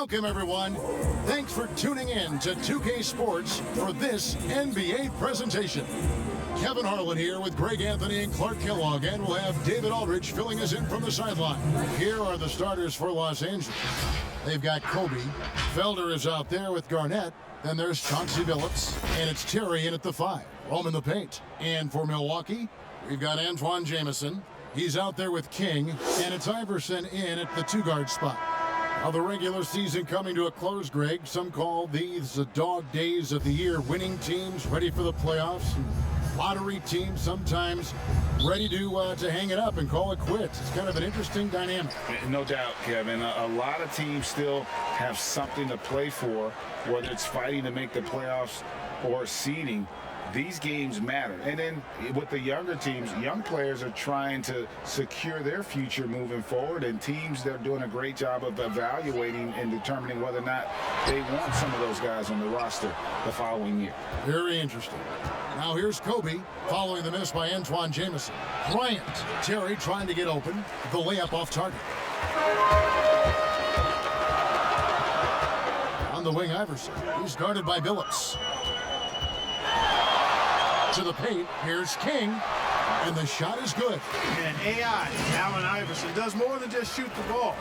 Welcome, everyone. Thanks for tuning in to 2K Sports for this NBA presentation. Kevin Harlan here with Greg Anthony and Clark Kellogg, and we'll have David Aldridge filling us in from the sideline. Here are the starters for Los Angeles. They've got Kobe. Felder is out there with Garnett. Then there's Chauncey Billups, and it's Terry in at the 5. Roaming the paint. And for Milwaukee, we've got Antoine Jamison. He's out there with King, and it's Iverson in at the 2-guard spot. Now the regular season coming to a close, Greg. Some call these the dog days of the year. Winning teams ready for the playoffs. Lottery teams sometimes ready to hang it up and call it quits. It's kind of an interesting dynamic. No doubt, Kevin. A lot of teams still have something to play for, whether it's fighting to make the playoffs or seeding. These games matter. And then with the younger teams, young players are trying to secure their future moving forward, and teams, they're doing a great job of evaluating and determining whether or not they want some of those guys on the roster the following year. Very interesting. Now here's Kobe following the miss by Antoine Jamison. Bryant. Terry trying to get open. The layup off target. On the wing, Iverson. He's guarded by Billups. To the paint, here's King, and the shot is good. And AI, Allen Iverson, does more than just shoot the ball.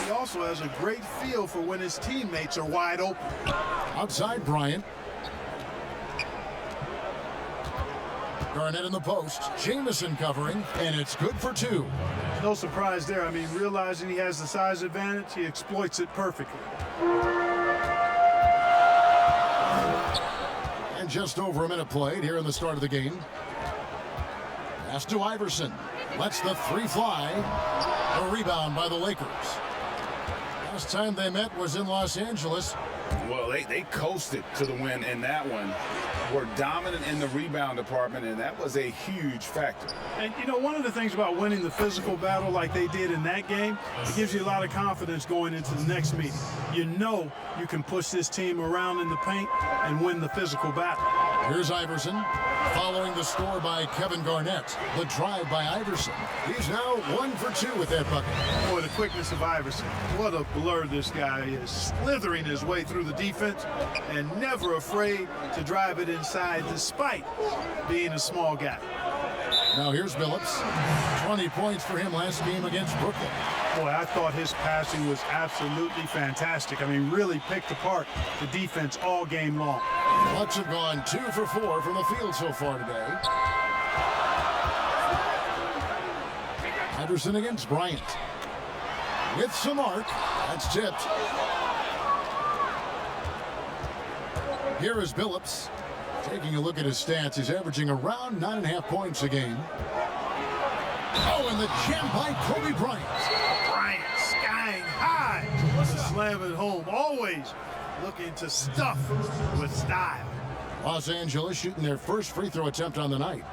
He also has a great feel for when his teammates are wide open. Outside, Bryant. Garnett in the post. Jamison covering, and it's good for 2. No surprise there. I mean, realizing he has the size advantage, he exploits it perfectly. And just over a minute played here in the start of the game. Pass to Iverson. Lets the 3 fly. A rebound by the Lakers. Last time they met was in Los Angeles. Well, they coasted to the win in that one. Were dominant in the rebound department, and that was a huge factor. And, you know, one of the things about winning the physical battle like they did in that game, it gives you a lot of confidence going into the next meeting. You know you can push this team around in the paint and win the physical battle. Here's Iverson, following the score by Kevin Garnett. The drive by Iverson. He's now 1 for 2 with that bucket. Boy, the quickness of Iverson. What a blur this guy is. Slithering his way through the defense and never afraid to drive it inside despite being a small guy. Now here's Billups. 20 points for him last game against Brooklyn. Boy, I thought his passing was absolutely fantastic. I mean, really picked apart the defense all game long. Bucks have gone 2 for 4 from the field so far today. Iverson against Bryant. With some arc. That's tipped. Here is Billups. Taking a look at his stats, he's averaging around 9.5 points a game. Oh, and the jam by Kobe Bryant. Bryant skying high to slam it home. Always looking to stuff with style. Los Angeles shooting their first free throw attempt on the night.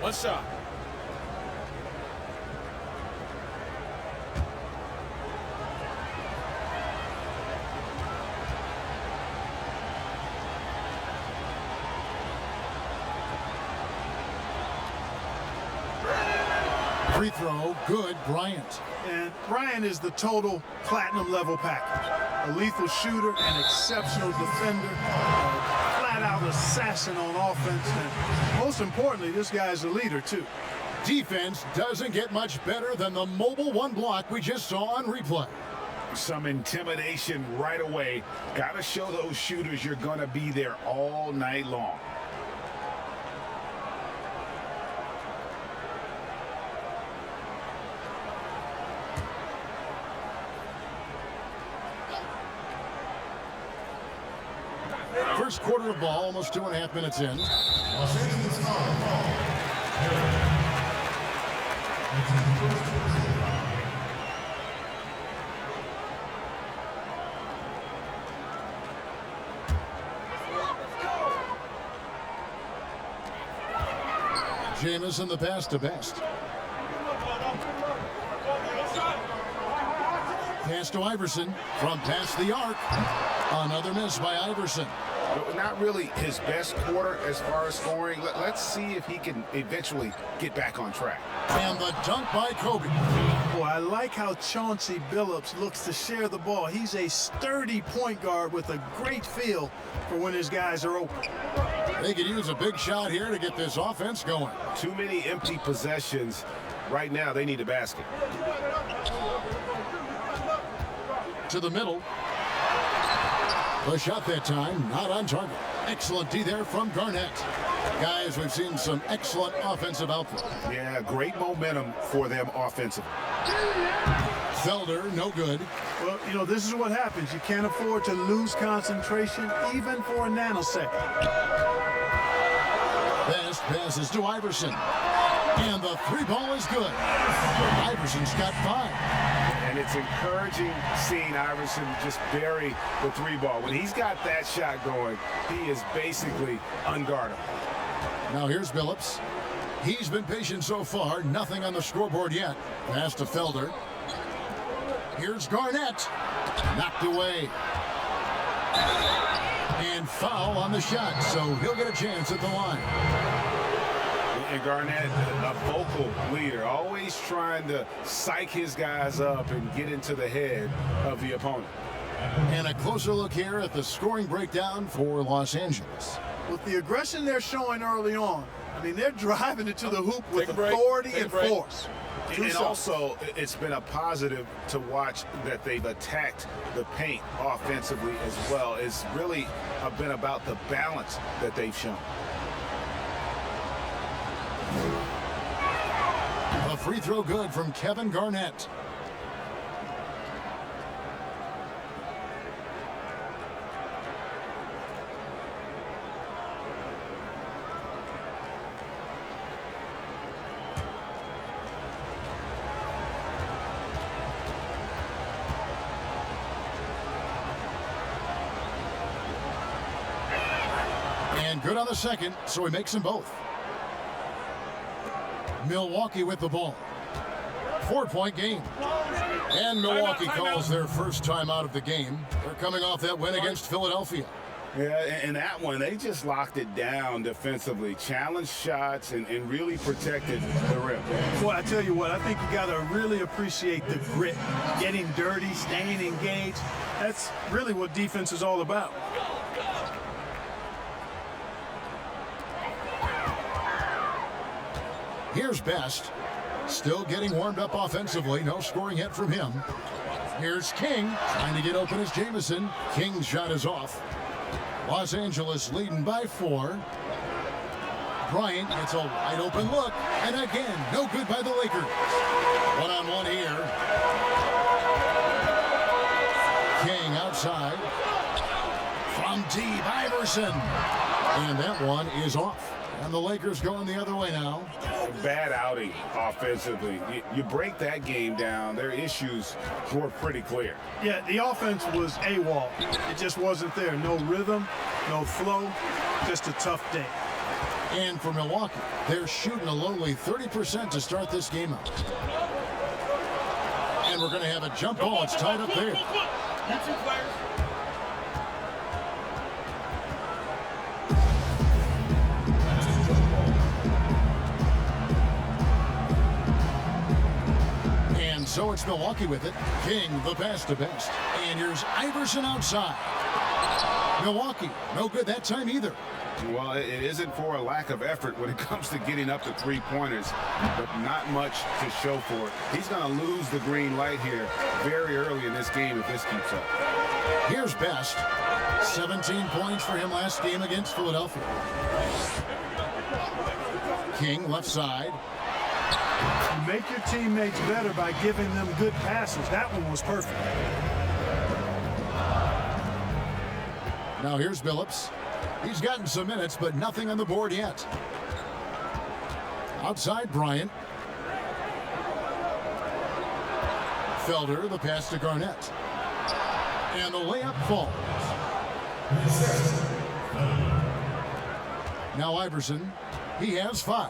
One shot. Free throw, good, Bryant. And Bryant is the total platinum level package. A lethal shooter, an exceptional defender, a flat-out assassin on offense, and most importantly, this guy's a leader too. Defense doesn't get much better than the mobile 1 block we just saw on replay. Some intimidation right away. Got to show those shooters you're going to be there all night long. First quarter of ball, almost 2.5 minutes in. Jamison the pass to Best. Pass to Iverson from past the arc. Another miss by Iverson. Not really his best quarter as far as scoring. Let's see if he can eventually get back on track. And the dunk by Kobe. Boy, I like how Chauncey Billups looks to share the ball. He's a sturdy point guard with a great feel for when his guys are open. They could use a big shot here to get this offense going. Too many empty possessions. Right now, they need a basket. To the middle. The shot that time, not on target. Excellent D there from Garnett. Guys, we've seen some excellent offensive output. Yeah, great momentum for them offensively. Felder, no good. Well, you know, this is what happens. You can't afford to lose concentration even for a nanosecond. Best passes to Iverson. And the three ball is good. Iverson's got 5. And it's encouraging seeing Iverson just bury the three ball. When he's got that shot going, he is basically unguardable. Now here's Billups. He's been patient so far. Nothing on the scoreboard yet. Pass to Felder. Here's Garnett. Knocked away. And foul on the shot, so he'll get a chance at the line. And Garnett, a vocal leader, always trying to psych his guys up and get into the head of the opponent. And a closer look here at the scoring breakdown for Los Angeles. With the aggression they're showing early on, I mean, they're driving it to the hoop with authority and force. And also, it's been a positive to watch that they've attacked the paint offensively as well. It's really been about the balance that they've shown. A free throw good from Kevin Garnett. And good on the second, so he makes them both. Milwaukee with the ball. 4-point game. And Milwaukee calls their first time out of the game. They're coming off that win against Philadelphia. Yeah, and that one, they just locked it down defensively, challenged shots, and really protected the rim. Well, I tell you what, I think you got to really appreciate the grit, getting dirty, staying engaged. That's really what defense is all about. Here's Best. Still getting warmed up offensively. No scoring yet from him. Here's King. Trying to get open as Jamison. King's shot is off. Los Angeles leading by 4. Bryant gets a wide open look. And again, no good by the Lakers. One-on-one here. King outside. From deep, Iverson. And that one is off. And the Lakers going the other way now. Bad outing offensively. You break that game down, their issues were pretty clear. Yeah, the offense was AWOL. It just wasn't there. No rhythm, no flow, just a tough day. And for Milwaukee, they're shooting a lonely 30% to start this game out. And we're going to have a jump ball. It's tied up there. So it's Milwaukee with it. King, the pass to Best. And here's Iverson outside. Milwaukee, no good that time either. Well, it isn't for a lack of effort when it comes to getting up to three-pointers, but not much to show for it. He's going to lose the green light here very early in this game if this keeps up. Here's Best. 17 points for him last game against Philadelphia. King, left side. You make your teammates better by giving them good passes. That one was perfect. Now here's Billups. He's gotten some minutes, but nothing on the board yet. Outside Bryant. Felder, the pass to Garnett. And the layup falls. Now Iverson. He has 5.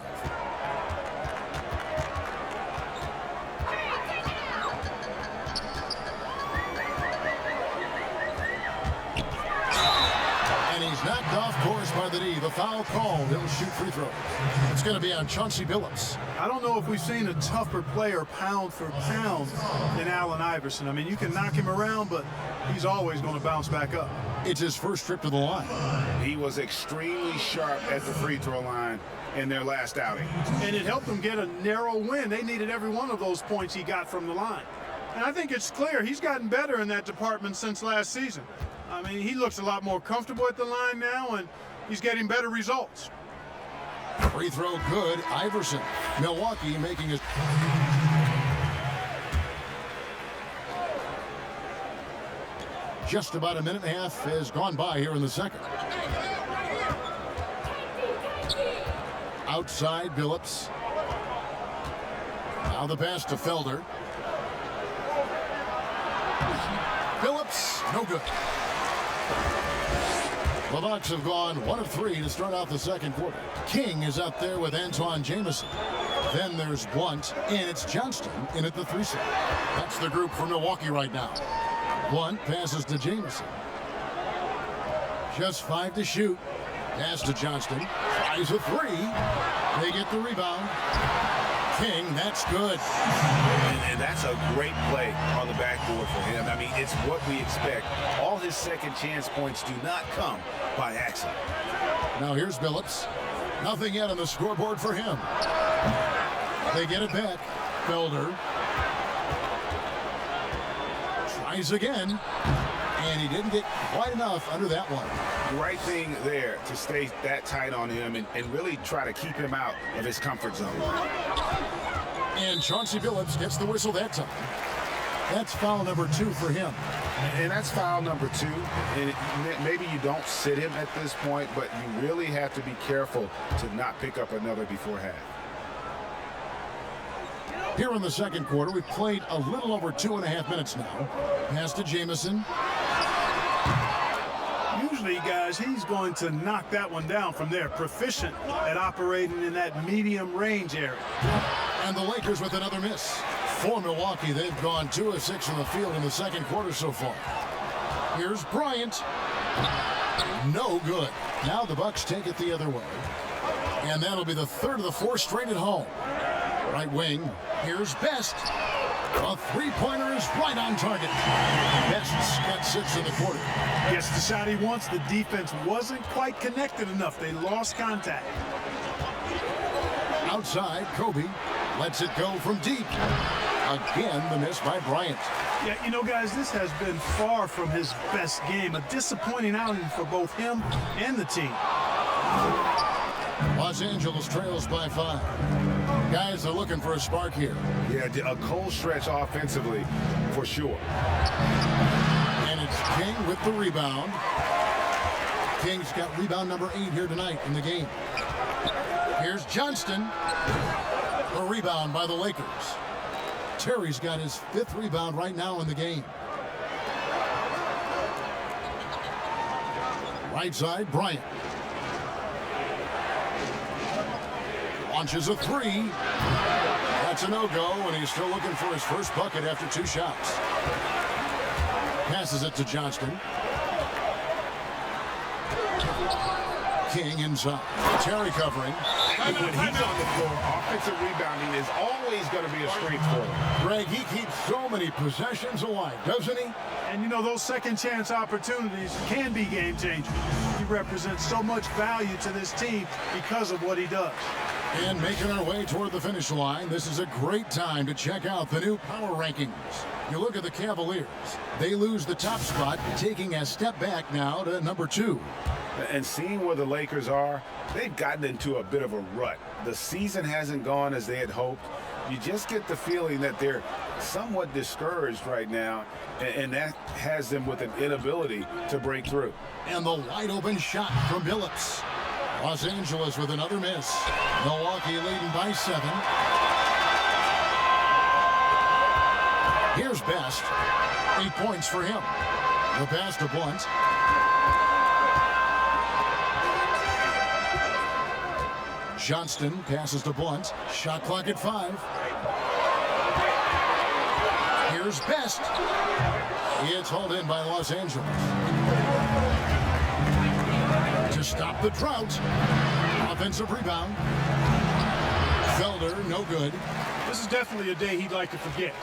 And he's not by the knee. The foul called. He'll shoot free throw. It's going to be on Chauncey Billups. I don't know if we've seen a tougher player pound for pound than Allen Iverson. I mean, you can knock him around, but he's always going to bounce back up. It's his first trip to the line. He was extremely sharp at the free throw line in their last outing. And it helped them get a narrow win. They needed every one of those points he got from the line. And I think it's clear he's gotten better in that department since last season. I mean, he looks a lot more comfortable at the line now, and he's getting better results. Free throw good. Iverson. Milwaukee making his... Just about a minute and a half has gone by here in the second. Outside, Billups. Now the pass to Felder. Billups, no good. The Bucks have gone 1 of 3 to start out the second quarter. King is out there with Antoine Jamison. Then there's Blunt, and it's Johnston in at the 3 slot. That's the group for Milwaukee right now. Blunt passes to Jamison. Just 5 to shoot. Pass to Johnston. Tries a 3. They get the rebound. King, that's good. And that's a great play on the backboard for him. I mean, it's what we expect. All his second chance points do not come by accident. Now here's Billups. Nothing yet on the scoreboard for him. They get it back. Felder tries again, and he didn't get quite enough under that one. The right thing there to stay that tight on him and really try to keep him out of his comfort zone. And Chauncey Billups gets the whistle that time. That's foul number 2 for him. And that's foul number 2. And maybe you don't sit him at this point, but you really have to be careful to not pick up another before half. Here in the second quarter, we've played a little over 2.5 minutes now. Pass to Jamison. Usually, guys, he's going to knock that one down from there. Proficient at operating in that medium range area. And the Lakers with another miss. For Milwaukee, they've gone 2 of 6 in the field in the second quarter so far. Here's Bryant. No good. Now the Bucks take it the other way. And that'll be the 3rd of the 4 straight at home. Right wing. Here's Best. A 3-pointer is right on target. Best's got 6 in the quarter. Gets the shot he wants. The defense wasn't quite connected enough. They lost contact. Outside, Kobe lets it go from deep. Again, the miss by Bryant. Yeah, you know, guys, this has been far from his best game. A disappointing outing for both him and the team. Los Angeles trails by 5. Guys are looking for a spark here. Yeah, a cold stretch offensively for sure. And it's King with the rebound. King's got rebound number 8 here tonight in the game. Here's Johnston. A rebound by the Lakers. Terry's got his 5th rebound right now in the game. Right side, Bryant. Launches a 3. That's a no-go, and he's still looking for his first bucket after 2 shots. Passes it to Johnston. King inside. Terry covering. When he's on the floor, offensive rebounding is always going to be a strength for him. Greg, he keeps so many possessions alive, doesn't he? And, you know, those second chance opportunities can be game changers. He represents so much value to this team because of what he does. And making our way toward the finish line, this is a great time to check out the new power rankings. You look at the Cavaliers. They lose the top spot, taking a step back now to number 2. And seeing where the Lakers are, they've gotten into a bit of a rut. The season hasn't gone as they had hoped. You just get the feeling that they're somewhat discouraged right now, and that has them with an inability to break through. And the wide open shot from Billups. Los Angeles with another miss. Milwaukee leading by 7. Here's Best. 8 points for him. The pass to Blunt. Johnston passes to Blunt. Shot clock at 5. Here's Best. It's hauled in by Los Angeles. To stop the drought. Offensive rebound. Felder, no good. This is definitely a day he'd like to forget.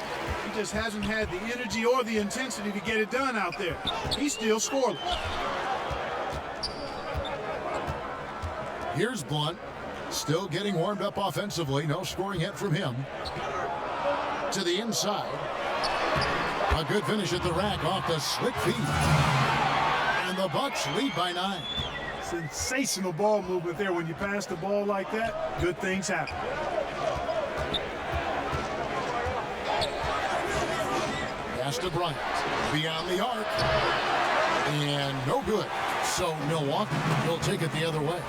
He just hasn't had the energy or the intensity to get it done out there. He's still scoreless. Here's Blunt. Still getting warmed up offensively. No scoring yet from him. To the inside. A good finish at the rack off the slick feed. And the Bucks lead by 9. Sensational ball movement there. When you pass the ball like that, good things happen. Pass to Bryant. Beyond the arc. And no good. So Milwaukee will take it the other way.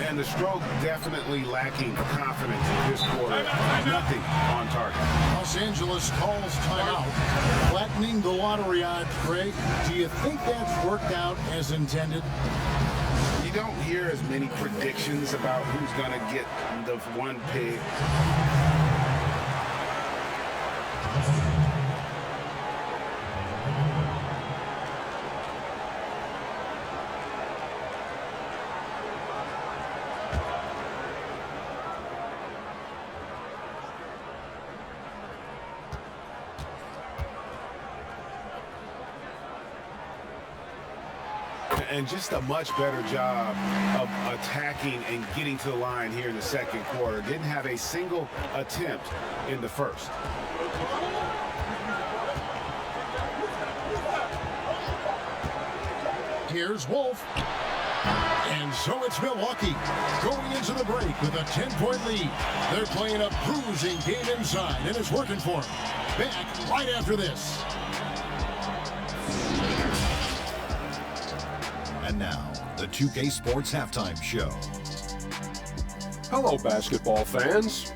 And the Stroke definitely lacking confidence in this quarter. Nothing on target. Los Angeles calls timeout. Flattening the lottery odds, Craig. Do you think that's worked out as intended? You don't hear as many predictions about who's going to get the one pick. And just a much better job of attacking and getting to the line here in the second quarter. Didn't have a single attempt in the first. Here's Wolf. And so it's Milwaukee going into the break with a 10-point lead. They're playing a bruising game inside, and it's working for them. Back right after this. And now, the 2K Sports Halftime Show. Hello, basketball fans.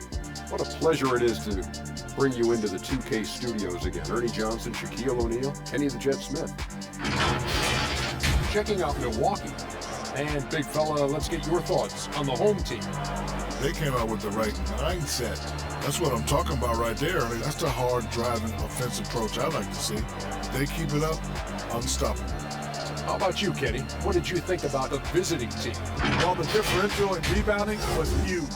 What a pleasure it is to bring you into the 2K studios again. Ernie Johnson, Shaquille O'Neal, Kenny the Jet Smith. Checking out Milwaukee. And big fella, let's get your thoughts on the home team. They came out with the right mindset. That's what I'm talking about right there. I mean, that's the hard driving offensive approach I like to see. If they keep it up, unstoppable. How about you, Kenny? What did you think about the visiting team? Well, the differential in rebounding was huge.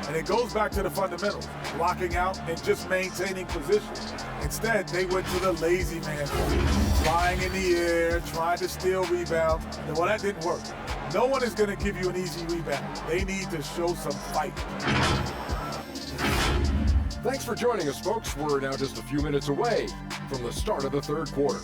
And it goes back to the fundamentals, blocking out and just maintaining position. Instead, they went to the lazy man, flying in the air, trying to steal rebounds. And well, that didn't work. No one is going to give you an easy rebound. They need to show some fight. Thanks for joining us, folks. We're now just a few minutes away from the start of the third quarter.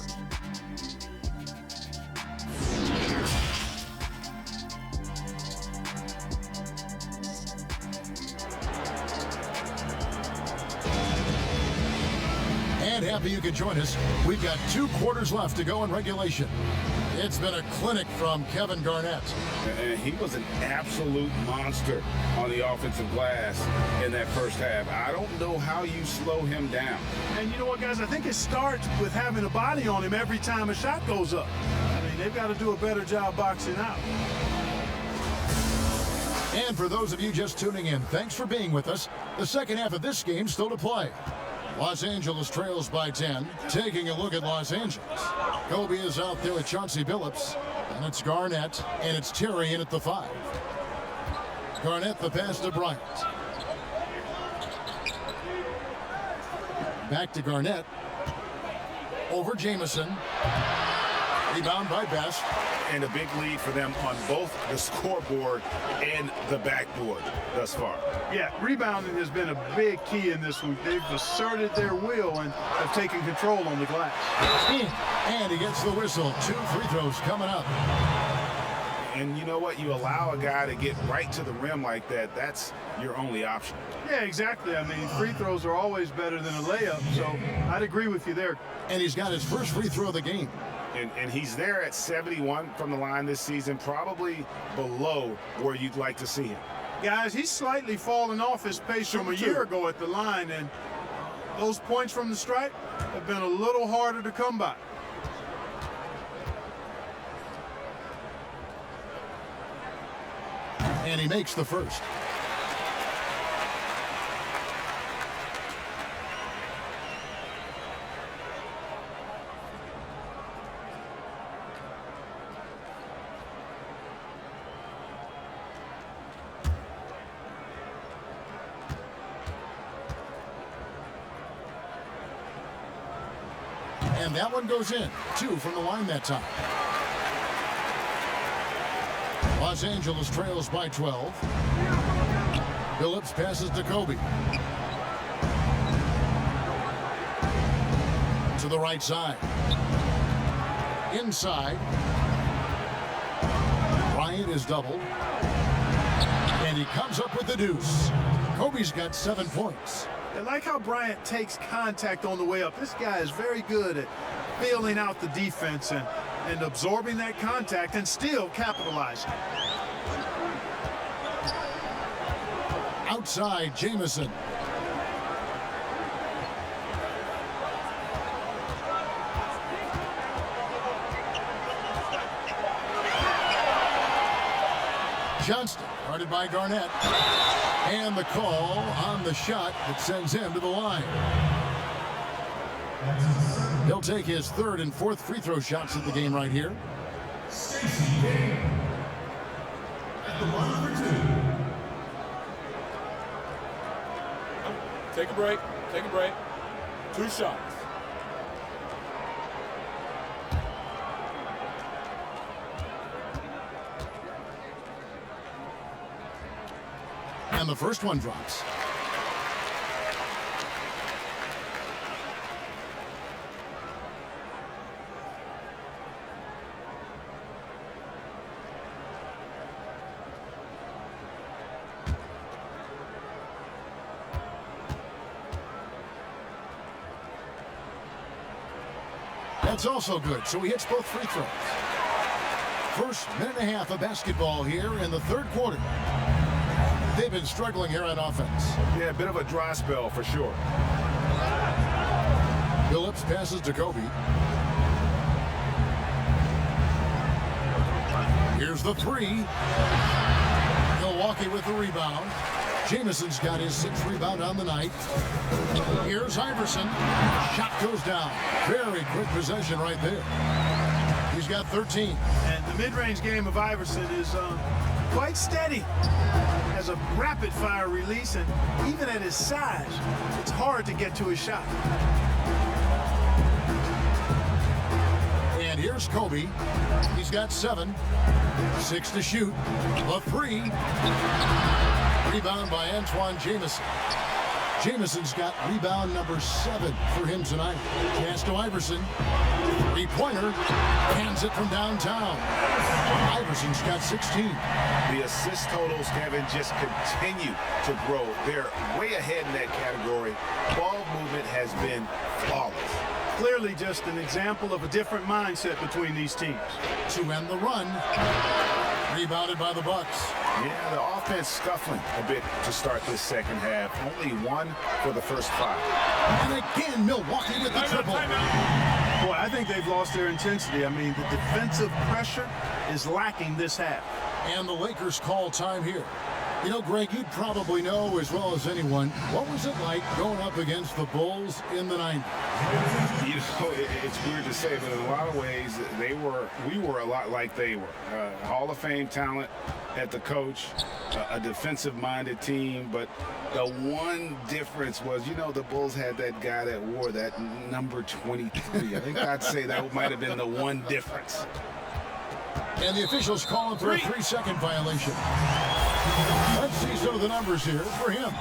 And happy you could join us. We've got 2 quarters left to go in regulation. It's been a clinic from Kevin Garnett. And he was an absolute monster on the offensive glass in that first half. I don't know how you slow him down. And you know what, guys? I think it starts with having a body on him every time a shot goes up. I mean, they've got to do a better job boxing out. And for those of you just tuning in, thanks for being with us. The second half of this game still to play. Los Angeles trails by 10. Taking a look at Los Angeles. Kobe is out there with Chauncey Billups. And it's Garnett. And it's Terry in at the 5. Garnett the pass to Bryant. Back to Garnett. Over Jamison. Rebound by Best. And a big lead for them on both the scoreboard and the backboard thus far. Yeah, rebounding has been a big key in this one. They've asserted their will and have taken control on the glass. And he gets the whistle. 2 free throws coming up. And you know what? You allow a guy to get right to the rim like that, that's your only option. Yeah, exactly. I mean, free throws are always better than a layup, so I'd agree with you there. And he's got his first free throw of the game. And he's there at 71 from the line this season, probably below where you'd like to see him. Guys, he's slightly fallen off his pace from a year ago at the line, and those points from the stripe have been a little harder to come by. And he makes the first. And that one goes in. 2 from the line that time. Los Angeles trails by 12. Phillips passes to Kobe. To the right side. Inside. Bryant is doubled. And he comes up with the deuce. Kobe's got 7 points. I like how Bryant takes contact on the way up. This guy is very good at bailing out the defense and absorbing that contact and still capitalizing. Outside, Jamison. Johnston, guarded by Garnett. And the call on the shot that sends him to the line. He'll take his 3rd and 4th free throw shots of the game right here. At the line for 2. Take a break. Take a break. 2 shots. And the first one drops. That's also good, so he hits both free throws. First minute and a half of basketball here in the 3rd quarter. They've been struggling here on offense. Yeah, a bit of a dry spell for sure. Phillips passes to Kobe. Here's the 3. Milwaukee with the rebound. Jamison's got his 6th rebound on the night. Here's Iverson. Shot goes down. Very quick possession right there. He's got 13. And the mid-range game of Iverson is quite steady. Has a rapid-fire release, and even at his size, it's hard to get to his shot. And here's Kobe. He's got 7. 6 to shoot. A 3. Rebound by Antoine Jamison. Jamison's got rebound number 7 for him tonight. Pass to Iverson. 3-pointer. Hands it from downtown. Iverson's got 16. The assist totals, Kevin, just continue to grow. They're way ahead in that category. Ball movement has been flawless. Clearly just an example of a different mindset between these teams. To end the run. Rebounded by the Bucks. Yeah, the offense scuffling a bit to start this second half. Only 1 for the first 5. And again, Milwaukee with the triple. Boy, I think they've lost their intensity. I mean, the defensive pressure is lacking this half. And the Lakers call time here. You know, Greg, you'd probably know as well as anyone, what was it like going up against the Bulls in the 90s? You know, it's weird to say, but in a lot of ways, we were a lot like they were. Hall of Fame talent at the coach, a defensive-minded team, but the one difference was, you know, the Bulls had that guy that wore that number 23. I think I'd say that might have been the one difference. And the officials calling for a 3-second violation. Let's see some of the numbers here for him.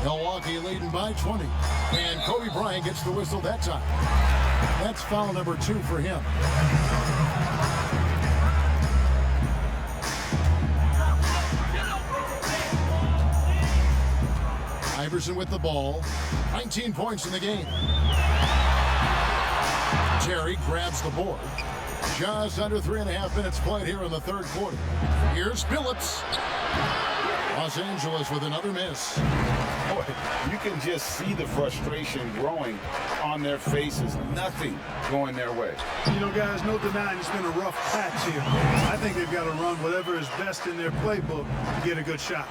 Milwaukee leading by 20. And Kobe Bryant gets the whistle that time. That's foul number 2 for him. Iverson with the ball. 19 points in the game. Terry grabs the board. Just under 3.5 minutes played here in the 3rd quarter. Here's Phillips. Los Angeles with another miss. Boy, you can just see the frustration growing on their faces. Nothing going their way. You know, guys, no denying it's been a rough patch here. I think they've got to run whatever is best in their playbook to get a good shot.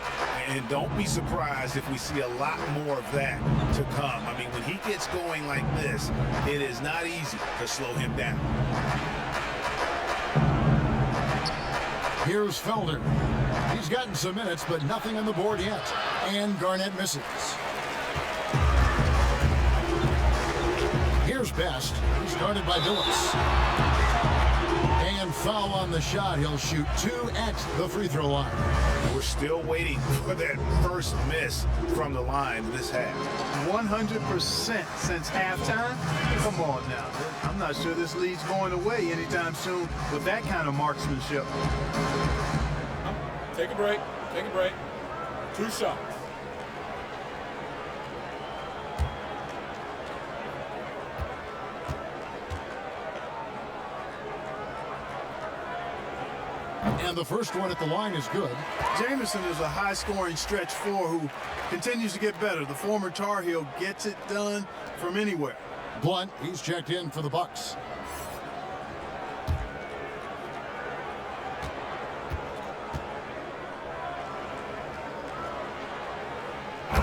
And don't be surprised if we see a lot more of that to come. I mean, when he gets going like this, it is not easy to slow him down. Here's Felder. He's He's gotten some minutes, but nothing on the board yet. And Garnett misses. Here's Best. He's guarded by Billups. And foul on the shot. He'll shoot 2 at the free throw line. We're still waiting for that first miss from the line this half. 100% since halftime. Come on now. I'm not sure this lead's going away anytime soon with that kind of marksmanship. Take a break. Take a break. 2 shots. And the first one at the line is good. Jamison is a high-scoring stretch 4 who continues to get better. The former Tar Heel gets it done from anywhere. Blunt, he's checked in for the Bucks.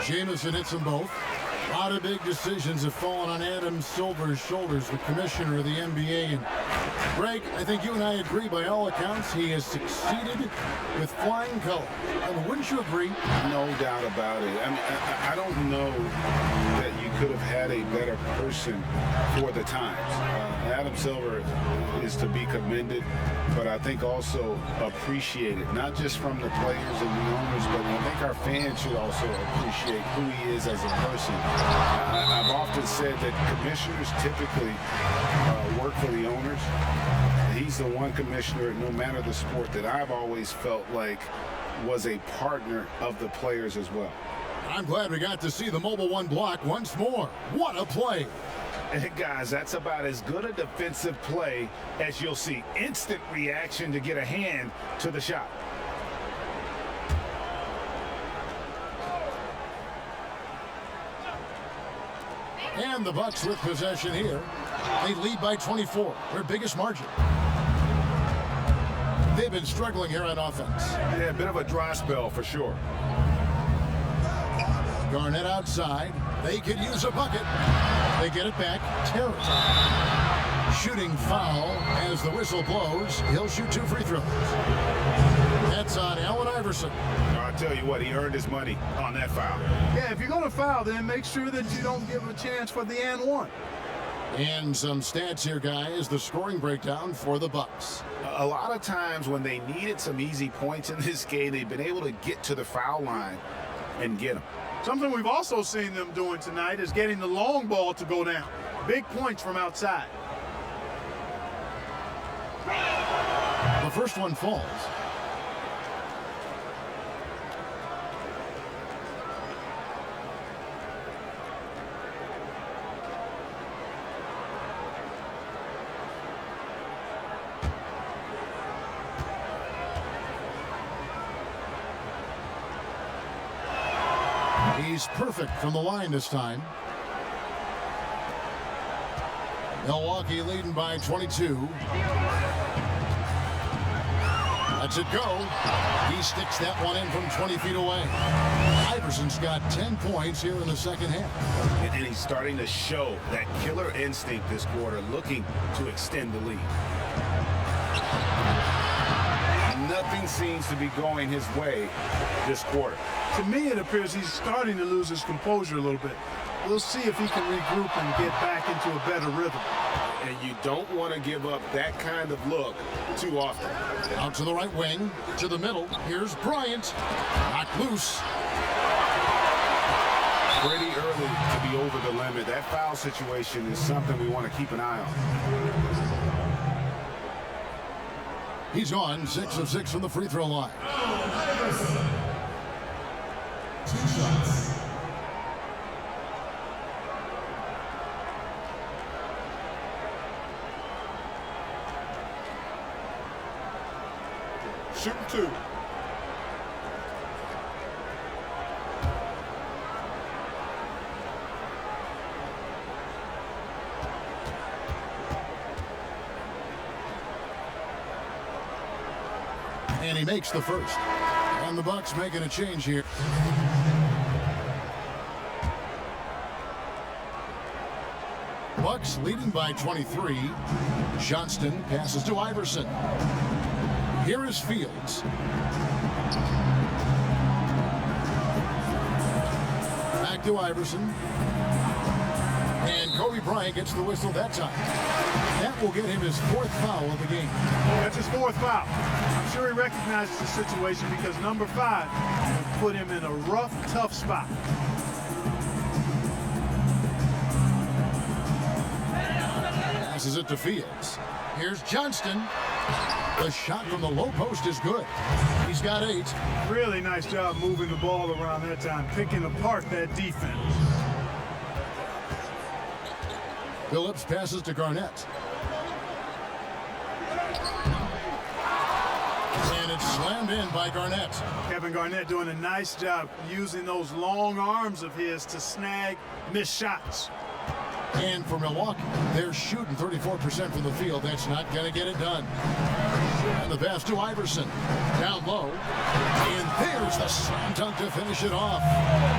Jamison hits them both. A lot of big decisions have fallen on Adam Silver's shoulders, the commissioner of the NBA. And Greg, I think you and I agree by all accounts he has succeeded with flying colors. And wouldn't you agree? No doubt about it. I mean, I don't know that you could have had a better person for the times. Adam Silver is to be commended, but I think also appreciated, not just from the players and the owners, but I think our fans should also appreciate who he is as a person. I've often said that commissioners typically work for the owners. He's the one commissioner, no matter the sport, that I've always felt like was a partner of the players as well. I'm glad we got to see the Mobile One block once more. What a play. Hey guys, that's about as good a defensive play as you'll see. Instant reaction to get a hand to the shot. And the Bucks with possession here. They lead by 24, their biggest margin. They've been struggling here on offense. Yeah, a bit of a dry spell for sure. Garnett outside. They could use a bucket. They get it back. Terry. Shooting foul as the whistle blows. He'll shoot 2 free throws. That's on Allen Iverson. I'll tell you what, he earned his money on that foul. Yeah, if you're going to foul, then make sure that you don't give a chance for the and one. And some stats here, guys. The scoring breakdown for the Bucks. A lot of times when they needed some easy points in this game, they've been able to get to the foul line and get them. Something we've also seen them doing tonight is getting the long ball to go down. Big points from outside. The first one falls. He's perfect from the line this time. Milwaukee leading by 22. Lets it go. He sticks that one in from 20 feet away. Iverson's got 10 points here in the second half. And he's starting to show that killer instinct this quarter, looking to extend the lead. Nothing seems to be going his way this quarter. To me, it appears he's starting to lose his composure a little bit. We'll see if he can regroup and get back into a better rhythm. And you don't want to give up that kind of look too often. Out to the right wing, to the middle. Here's Bryant. Knocked loose. Pretty early to be over the limit. That foul situation is something we want to keep an eye on. He's on 6 of 6 from the free throw line. 2 shots. Shooting 2. And he makes the first. And the Bucks making a change here. Bucks leading by 23. Johnston passes to Iverson. Here is Fields. Back to Iverson. And Kobe Bryant gets the whistle that time. That will get him his 4th foul of the game. That's his 4th foul. I'm sure he recognizes the situation because number 5 will put him in a rough, tough spot. Passes it to Fields. Here's Johnston. The shot from the low post is good. He's got 8. Really nice job moving the ball around that time, picking apart that defense. Phillips passes to Garnett. And it's slammed in by Garnett. Kevin Garnett doing a nice job using those long arms of his to snag missed shots. And for Milwaukee, they're shooting 34% from the field. That's not going to get it done. And the pass to Iverson. Down low. And there's the slam dunk to finish it off.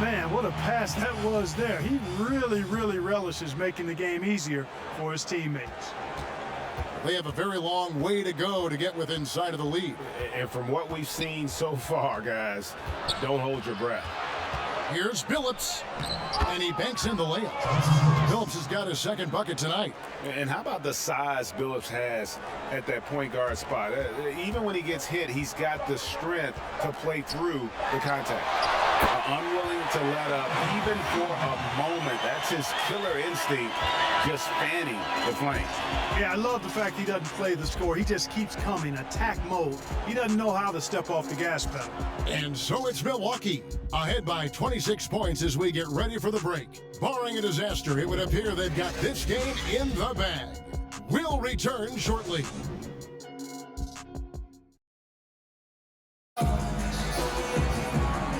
Man, what a pass that was there. He really relishes making the game easier for his teammates. They have a very long way to go to get within sight of the lead. And from what we've seen so far, guys, don't hold your breath. Here's Phillips, and he banks in the layup. Phillips has got his 2nd bucket tonight. And how about the size Phillips has at that point guard spot? Even when he gets hit, he's got the strength to play through the contact. Unwilling to let up, even for a moment. That's his killer instinct, just fanning the flames. Yeah, I love the fact he doesn't play the score. He just keeps coming, attack mode. He doesn't know how to step off the gas pedal. And so it's Milwaukee, ahead by 26 points as we get ready for the break. Barring a disaster, it would appear they've got this game in the bag. We'll return shortly.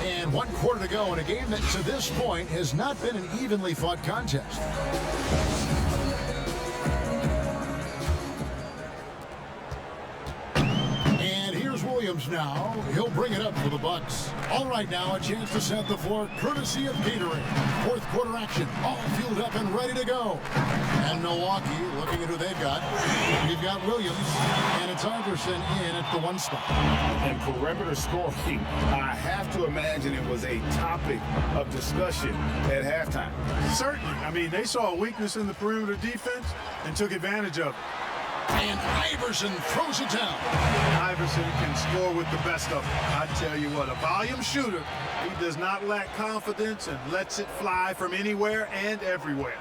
And 1 quarter to go in a game that to this point has not been an evenly fought contest. Williams now. He'll bring it up for the Bucks. All right, now a chance to set the floor courtesy of Gatorade. 4th quarter action, all fueled up and ready to go. And Milwaukee, looking at who they've got. We've got Williams, and it's Iverson in at the 1 spot. And perimeter scoring, I have to imagine it was a topic of discussion at halftime. Certainly. I mean, they saw a weakness in the perimeter defense and took advantage of it. And Iverson throws it down. Iverson can score with the best of them. I tell you what, a volume shooter. He does not lack confidence and lets it fly from anywhere and everywhere.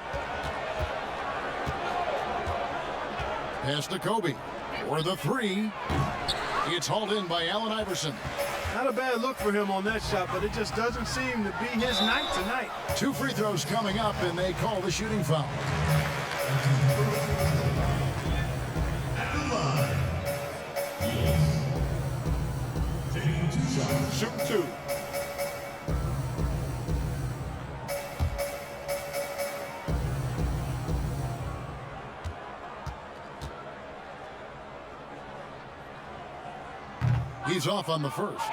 Pass to Kobe for the 3. It's hauled in by Allen Iverson. Not a bad look for him on that shot, but it just doesn't seem to be his night tonight. 2 free throws coming up, and they call the shooting foul. Shoot 2. He's off on the first.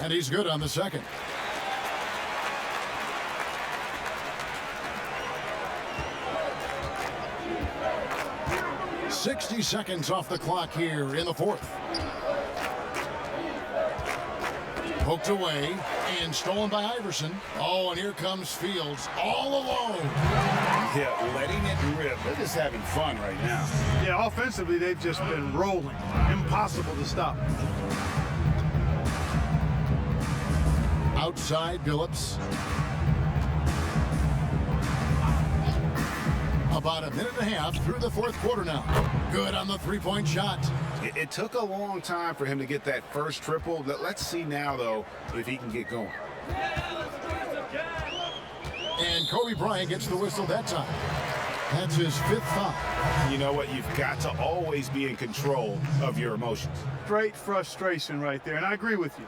And he's good on the second. "60 seconds off the clock here in the 4th. Poked away and stolen by Iverson. Oh, and here comes Fields all alone. Yeah, letting it rip. They're just having fun right now. Yeah, offensively, they've just been rolling. Impossible to stop. Outside Phillips. About a minute and a half through the 4th quarter now. Good on the 3-point shot. It took a long time for him to get that first triple. Let's see now, though, if he can get going. And Kobe Bryant gets the whistle that time. That's his 5th foul. You know what? You've got to always be in control of your emotions. Great frustration right there, and I agree with you.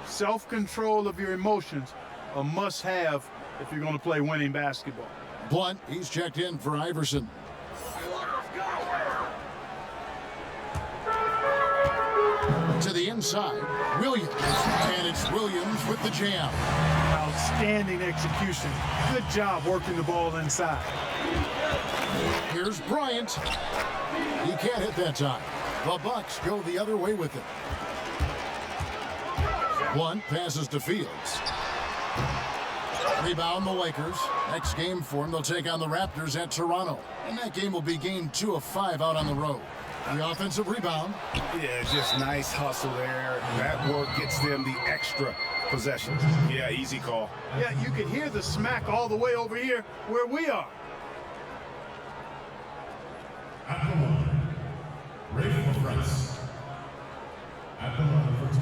Self-control of your emotions, a must-have if you're going to play winning basketball. Blunt, he's checked in for Iverson. inside. Williams. And it's Williams with the jam. Outstanding execution. Good job working the ball inside. Here's Bryant. He can't hit that time. The Bucks go the other way with it. One passes to Fields. Rebound the Lakers. Next game for them, they'll take on the Raptors at Toronto. And that game will be game 2 of 5 out on the road. The offensive rebound. Yeah, just nice hustle there. That work gets them the extra possession. Yeah, easy call. Yeah, you can hear the smack all the way over here where we are. At the line, Raymond Price. At the line for 2.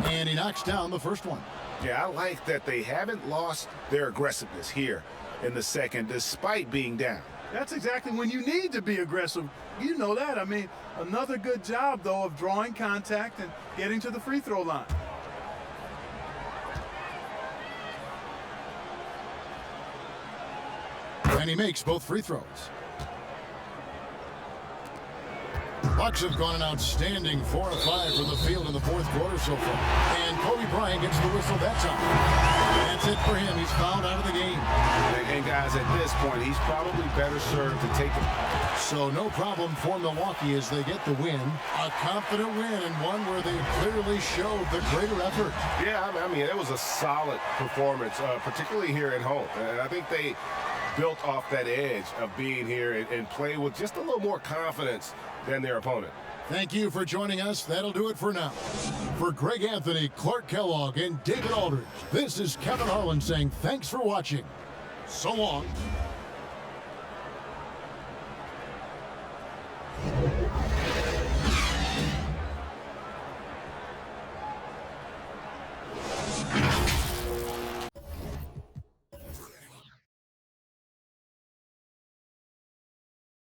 And he knocks down the first one. Yeah, I like that they haven't lost their aggressiveness here in the second, despite being down. That's exactly when you need to be aggressive. You know that. I mean, another good job, though, of drawing contact and getting to the free throw line. And he makes both free throws. Bucks have gone an outstanding 4 of 5 from the field in the fourth quarter so far. And Kobe Bryant gets the whistle that time. That's it for him. He's fouled out of the game. And guys, at this point, he's probably better served to take it. So no problem for Milwaukee as they get the win. A confident win and one where they clearly showed the greater effort. Yeah, I mean, it was a solid performance, particularly here at home. And I think they built off that edge of being here and play with just a little more confidence than their opponent. Thank you for joining us. That'll do it for now. For Greg Anthony, Clark Kellogg, and David Aldridge, this is Kevin Harlan saying thanks for watching. So long.